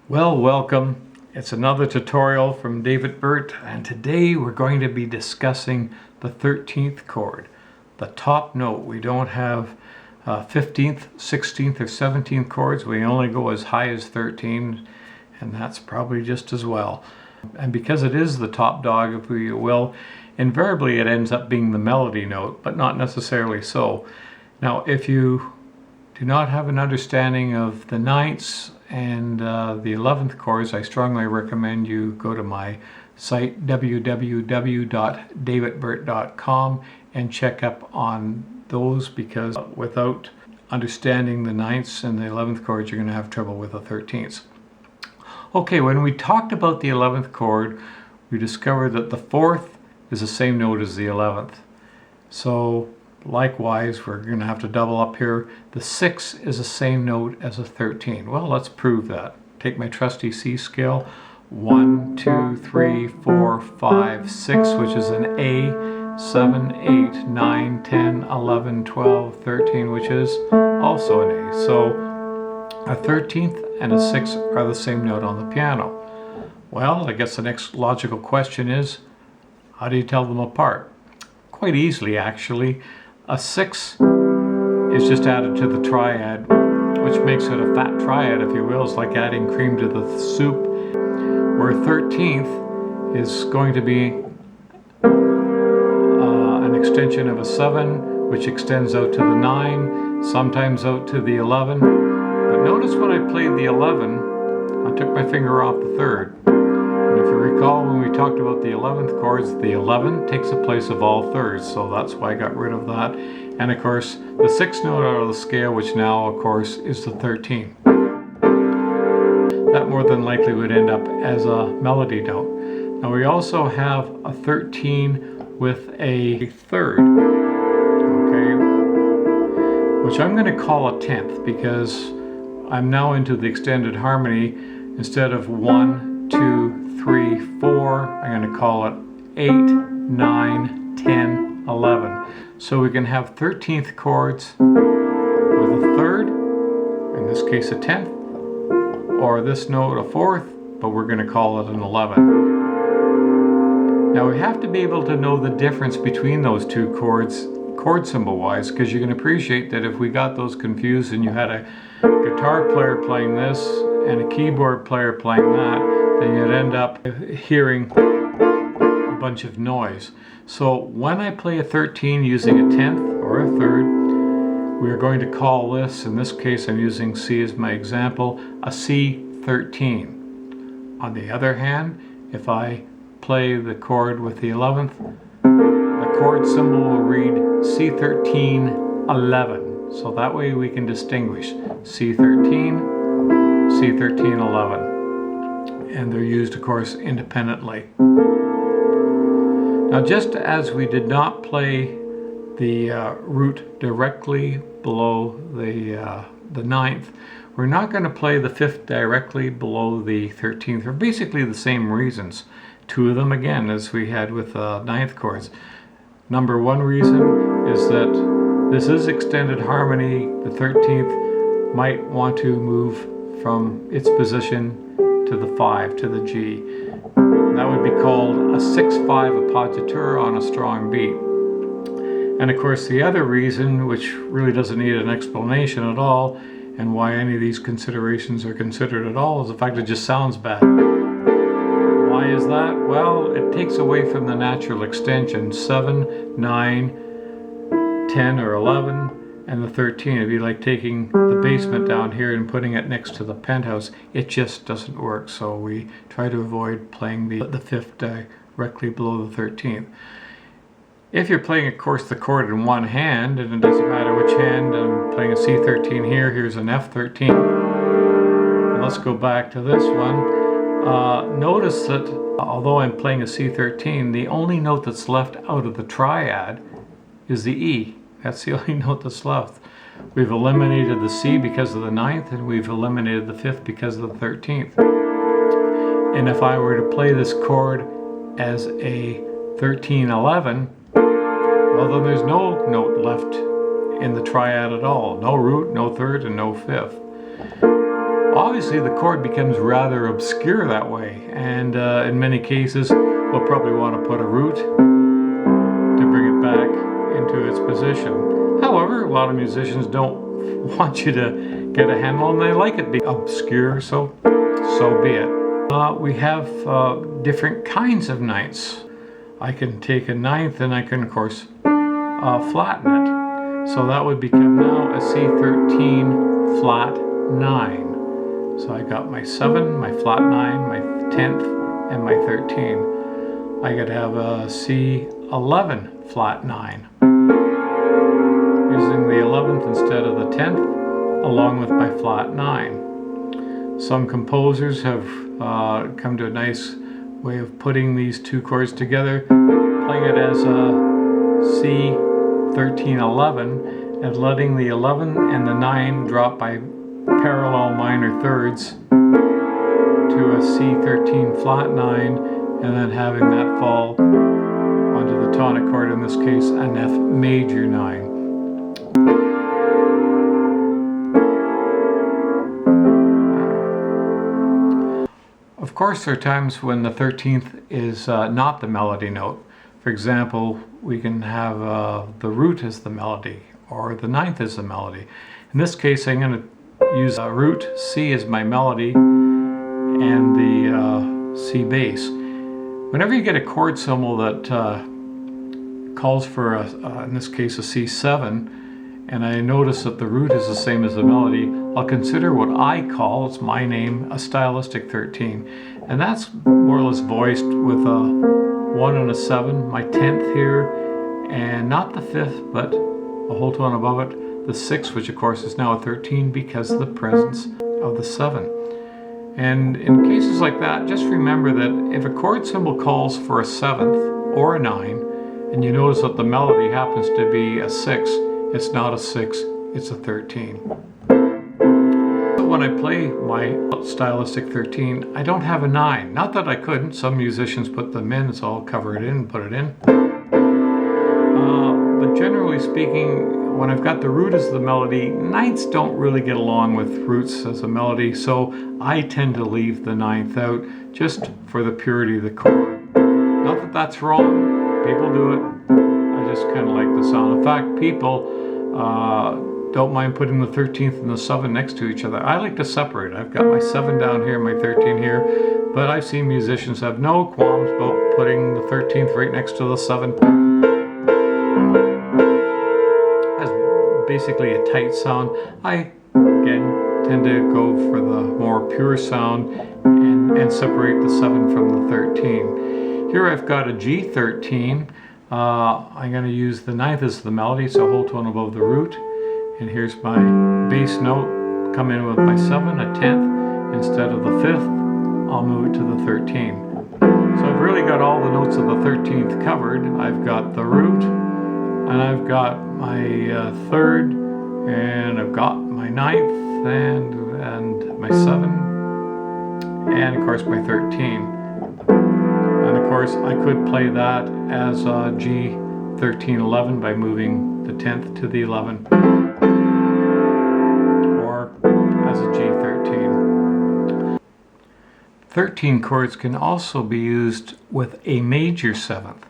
Well, welcome. It's another tutorial from David Burt, and today we're going to be discussing the 13th chord, the top note. We don't have 15th, 16th, or 17th chords. We only go as high as 13, and that's probably just as well. And because it is the top dog, if we will, invariably it ends up being the melody note, but not necessarily so. Now, if you do not have an understanding of the ninths and the 11th chords, I strongly recommend you go to my site www.davidburt.com and check up on those, because without understanding the ninths and the 11th chords, you're going to have trouble with the 13ths. Okay, when we talked about the 11th chord, we discovered that the 4th is the same note as the 11th. So likewise, we're going to have to double up here. The 6 is the same note as a 13. Well, let's prove that. Take my trusty C scale. 1, 2, 3, 4, 5, 6, which is an A. 7, 8, 9, 10, 11, 12, 13, which is also an A. So a 13th and a 6 are the same note on the piano. Well, I guess the next logical question is, how do you tell them apart? Quite easily, actually. A 6 is just added to the triad, which makes it a fat triad, if you will. It's like adding cream to the soup. Where 13th is going to be an extension of a 7, which extends out to the 9, sometimes out to the 11. But notice when I played the 11, I took my finger off the 3rd. And if you recall, when we talked about the 11th chords, the 11 takes the place of all thirds, so that's why I got rid of that. And of course, the 6th note out of the scale, which now, of course, is the 13. That more than likely would end up as a melody note. Now we also have a 13 with a 3rd, okay, which I'm going to call a 10th, because I'm now into the extended harmony. Instead of 1, 2, 3, 4, I'm going to call it 8, 9, 10, 11. So we can have 13th chords with a 3rd, in this case a 10th, or this note a 4th, but we're going to call it an 11. Now we have to be able to know the difference between those two chords, chord symbol wise, because you can appreciate that if we got those confused and you had a guitar player playing this and a keyboard player playing that, then you'd end up hearing a bunch of noise. So when I play a 13 using a 10th or a 3rd, we are going to call this, in this case I'm using C as my example, a C13. On the other hand, if I play the chord with the 11th, the chord symbol will read C13 11. So that way we can distinguish C13, C13 11. And they're used, of course, independently. Now, just as we did not play the root directly below the 9th, we're not going to play the 5th directly below the 13th for basically the same reasons. Two of them, again, as we had with 9th chords. Number one reason is that this is extended harmony. The 13th might want to move from its position to the 5, to the G. That would be called a 6-5 appoggiatura on a strong beat. And of course the other reason, which really doesn't need an explanation at all, and why any of these considerations are considered at all, is the fact it just sounds bad. Why is that? Well, it takes away from the natural extension. 7, 9, 10 or 11, and the 13. It'd be like taking the basement down here and putting it next to the penthouse. It just doesn't work, so we try to avoid playing the 5th directly below the 13th. If you're playing, of course, the chord in one hand, and it doesn't matter which hand, I'm playing a C13 here, here's an F13. And let's go back to this one. Notice that although I'm playing a C13, the only note that's left out of the triad is the E. That's the only note that's left. We've eliminated the C because of the 9th, and we've eliminated the 5th because of the 13th. And if I were to play this chord as a 13-11, well, then there's no note left in the triad at all. No root, no 3rd, and no 5th. Obviously the chord becomes rather obscure that way, and in many cases we'll probably want to put a root to bring it back into its position. However, a lot of musicians don't want you to get a handle and they like it being obscure, so be it. We have different kinds of ninths. I can take a ninth and I can of course flatten it. So that would become now a C13 flat 9. So I got my 7, my flat 9, my 10th, and my 13. I could have a C11 flat 9. Using the 11th instead of the 10th, along with my flat 9. Some composers have come to a nice way of putting these two chords together, playing it as a C13-11 and letting the 11 and the 9 drop by parallel minor thirds to a C13 flat 9, and then having that fall onto the tonic chord, in this case an F major 9. Of course, there are times when the 13th is not the melody note. For example, we can have the root as the melody, or the 9th as the melody. In this case, I'm going to use root C as my melody and the C bass. Whenever you get a chord symbol that calls for, in this case, a C7, and I notice that the root is the same as the melody, I'll consider what I call, it's my name, a stylistic 13. And that's more or less voiced with a 1 and a 7, my 10th here, and not the 5th, but a whole tone above it, the 6th, which of course is now a 13 because of the presence of the 7. And in cases like that, just remember that if a chord symbol calls for a 7th or a 9, and you notice that the melody happens to be a 6, it's not a 6, it's a 13. When I play my stylistic 13, I don't have a 9. Not that I couldn't, some musicians put them in, so I'll cover it in and put it in. But generally speaking, when I've got the root as the melody, ninths don't really get along with roots as a melody, so I tend to leave the 9th out just for the purity of the chord. Not that that's wrong, people do it. I just kind of like the sound. In fact, people don't mind putting the 13th and the 7 next to each other. I like to separate. I've got my 7 down here, my 13 here, but I've seen musicians have no qualms about putting the 13th right next to the 7. As basically a tight sound. I, again, tend to go for the more pure sound and separate the 7 from the 13. Here I've got a G13. I'm going to use the 9th as the melody, so a whole tone above the root. And here's my bass note, come in with my 7, a 10th. Instead of the 5th, I'll move it to the 13. So I've really got all the notes of the 13th covered. I've got the root, and I've got my 3rd, and I've got my 9th, and my 7, and of course my 13. And of course I could play that as a G13-11 by moving the 10th to the 11. As a G13. 13 chords can also be used with a major 7th.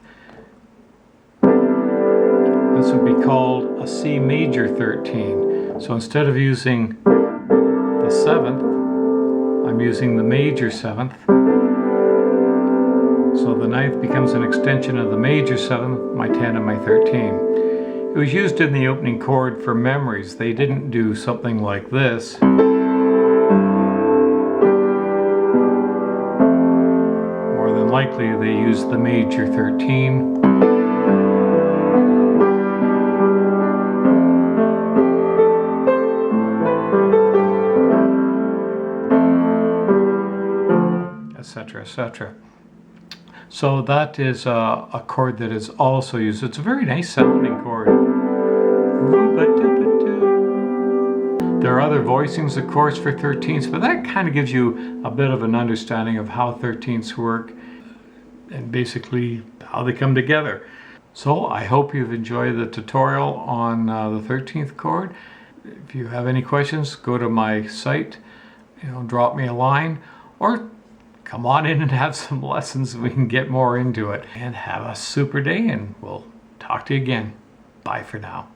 This would be called a C major 13. So instead of using the 7th, I'm using the major 7th. So the 9th becomes an extension of the major 7th, my 10 and my 13. It was used in the opening chord for memories. They didn't do something like this. More than likely they used the major 13. Etc., etc. So that is a chord that is also used. It's a very nice sounding chord. There are other voicings, of course, for 13ths, but that kind of gives you a bit of an understanding of how 13ths work and basically how they come together. So I hope you've enjoyed the tutorial on the 13th chord. If you have any questions, go to my site drop me a line, or come on in and have some lessons so we can get more into it. And have a super day, and we'll talk to you again. Bye for now.